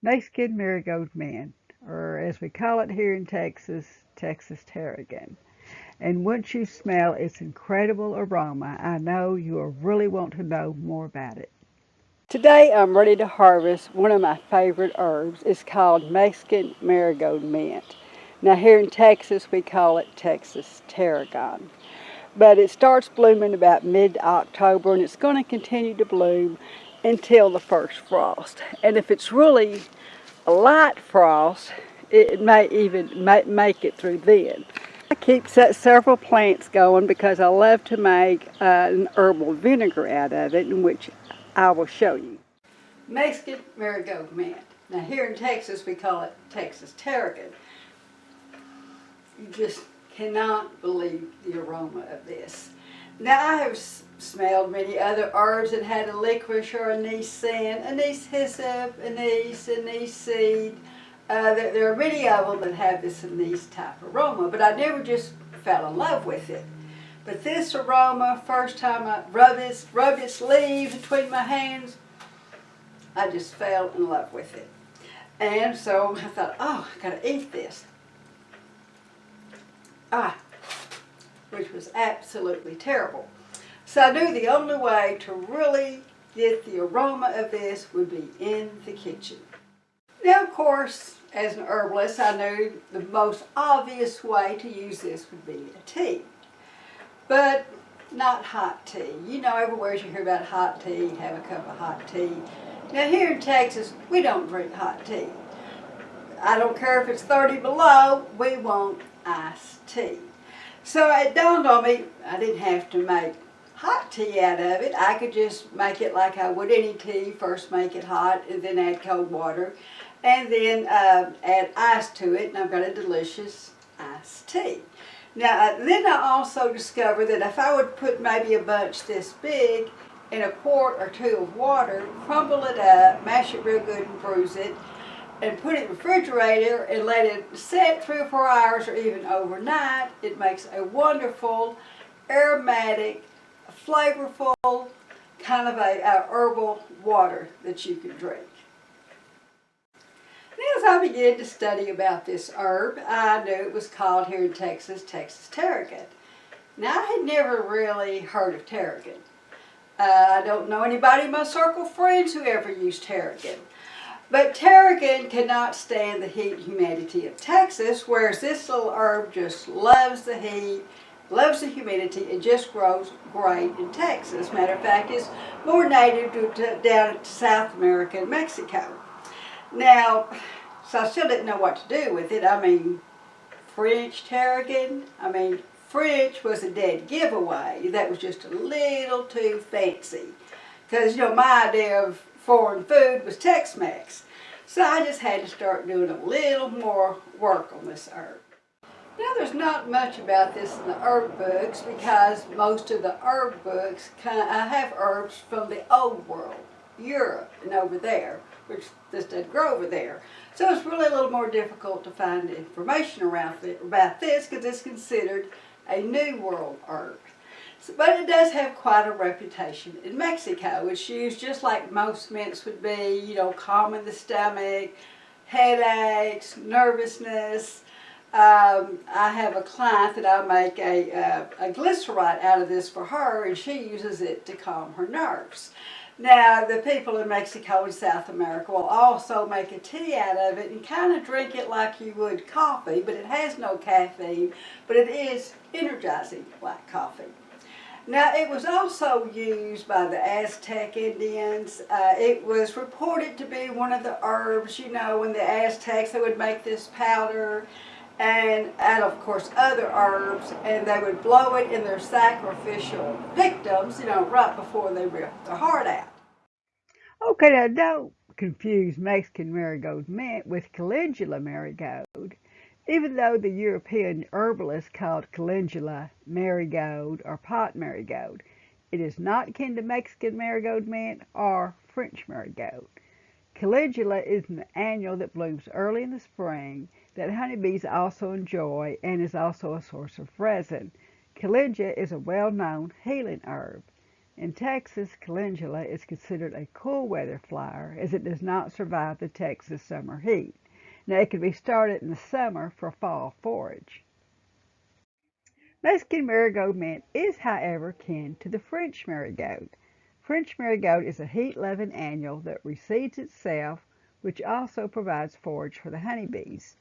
Mexican Marigold Mint, or as we call it here in Texas, Texas Tarragon. And once you smell its incredible aroma, I know you will really want to know more about it. Today I'm ready to harvest one of my favorite herbs. It's called Mexican Marigold Mint. Now here in Texas we call it Texas Tarragon. But it starts blooming about mid-October and it's going to continue to bloom until the first frost. And if it's really a light frost, it may even make it through then. I keep several plants going because I love to make an herbal vinegar out of it, in which I will show you. Mexican Marigold Mint. Now here in Texas we call it Texas Tarragon. You just cannot believe the aroma of this. Now I have smelled many other herbs that had a licorice or anise scent, anise hyssop, anise seed. There are many of them that have this anise type aroma, but I never just fell in love with it. But this aroma, first time I rubbed its leaves between my hands, I just fell in love with it. And so I thought, oh, I gotta eat this. Which was absolutely terrible. So I knew the only way to really get the aroma of this would be in the kitchen. Now, of course, as an herbalist, I knew the most obvious way to use this would be a tea. But not hot tea. You know, everywhere you hear about hot tea, have a cup of hot tea. Now here in Texas, we don't drink hot tea. I don't care if it's 30 below, we want iced tea. So it dawned on me, I didn't have to make hot tea out of it. I could just make it like I would any tea. First make it hot and then add cold water. And then add ice to it, and I've got a delicious iced tea. Now, then I also discovered that if I would put maybe a bunch this big in a quart or two of water, crumble it up, mash it real good and bruise it, and put it in the refrigerator and let it set 3 or 4 hours or even overnight, it makes a wonderful, aromatic, flavorful, kind of a herbal water that you can drink. As I began to study about this herb, I knew it was called here in Texas, Texas Tarragon. Now, I had never really heard of tarragon. I don't know anybody in my circle of friends who ever used tarragon. But tarragon cannot stand the heat and humidity of Texas, whereas this little herb just loves the heat, loves the humidity, and just grows great in Texas. Matter of fact, it's more native down to South America and Mexico. Now, so I still didn't know what to do with it. I mean, French tarragon, French was a dead giveaway. That was just a little too fancy. Because, you know, my idea of foreign food was Tex-Mex. So I just had to start doing a little more work on this herb. Now, there's not much about this in the herb books because most of the herb books have herbs from the old world, Europe and over there, which this doesn't grow over there. So it's really a little more difficult to find information about this because it's considered a New World herb. But it does have quite a reputation in Mexico. It's used just like most mints would be, you know, calming the stomach, headaches, nervousness. I have a client that I make a glycerite out of this for her, and she uses it to calm her nerves. Now, the people in Mexico and South America will also make a tea out of it and kind of drink it like you would coffee, but it has no caffeine, but it is energizing like coffee. Now, it was also used by the Aztec Indians. It was reported to be one of the herbs, you know, when the Aztecs, they would make this powder and out of course other herbs, and they would blow it in their sacrificial victims, you know, right before they ripped their heart out. Okay, now don't confuse Mexican Marigold Mint with Calendula Marigold. Even though the European herbalists called Calendula Marigold or Pot Marigold, it is not akin to Mexican Marigold Mint or French Marigold. Calendula is an annual that blooms early in the spring that honeybees also enjoy and is also a source of resin. Calendula is a well-known healing herb. In Texas, calendula is considered a cool weather flower as it does not survive the Texas summer heat. Now, it can be started in the summer for fall forage. Mexican Marigold Mint is, however, kin to the French Marigold. French Marigold is a heat-loving annual that reseeds itself, which also provides forage for the honeybees.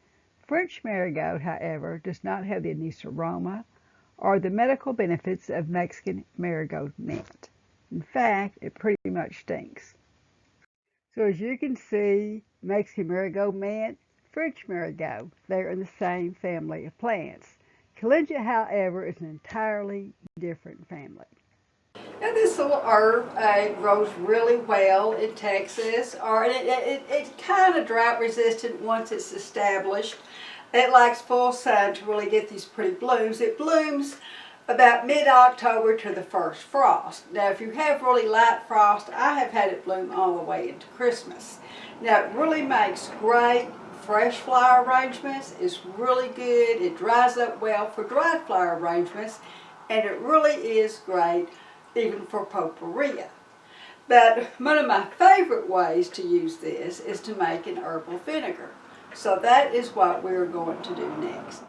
French Marigold, however, does not have the anise aroma or the medical benefits of Mexican Marigold Mint. In fact, it pretty much stinks. So as you can see, Mexican Marigold Mint, French Marigold, they're in the same family of plants. Calendula, however, is an entirely different family. Now this little herb grows really well in Texas, it's kind of drought resistant once it's established. It likes full sun to really get these pretty blooms. It blooms about mid-October to the first frost. Now if you have really light frost, I have had it bloom all the way into Christmas. Now it really makes great fresh flower arrangements. It's really good. It dries up well for dried flower arrangements, and it really is great even for potpourri. But one of my favorite ways to use this is to make an herbal vinegar. So that is what we're going to do next.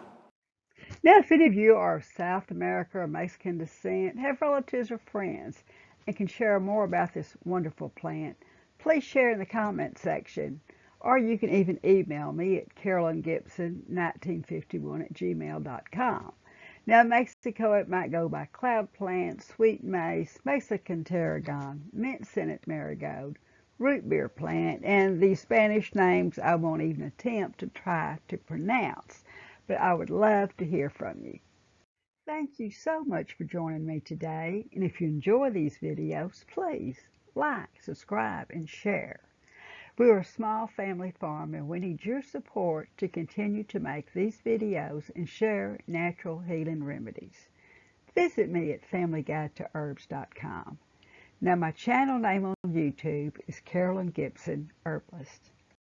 Now, if any of you are of South America or Mexican descent, have relatives or friends, and can share more about this wonderful plant, please share in the comment section. Or you can even email me at carolyngibson1951@gmail.com. Now, in Mexico, it might go by cloud plant, sweet mace, Mexican tarragon, mint-scented marigold, root beer plant, and the Spanish names I won't even attempt to try to pronounce, but I would love to hear from you. Thank you so much for joining me today, and if you enjoy these videos, please like, subscribe, and share. We are a small family farm, and we need your support to continue to make these videos and share natural healing remedies. Visit me at FamilyGuideToHerbs.com. Now, my channel name on YouTube is Carolyn Gibson Herbalist.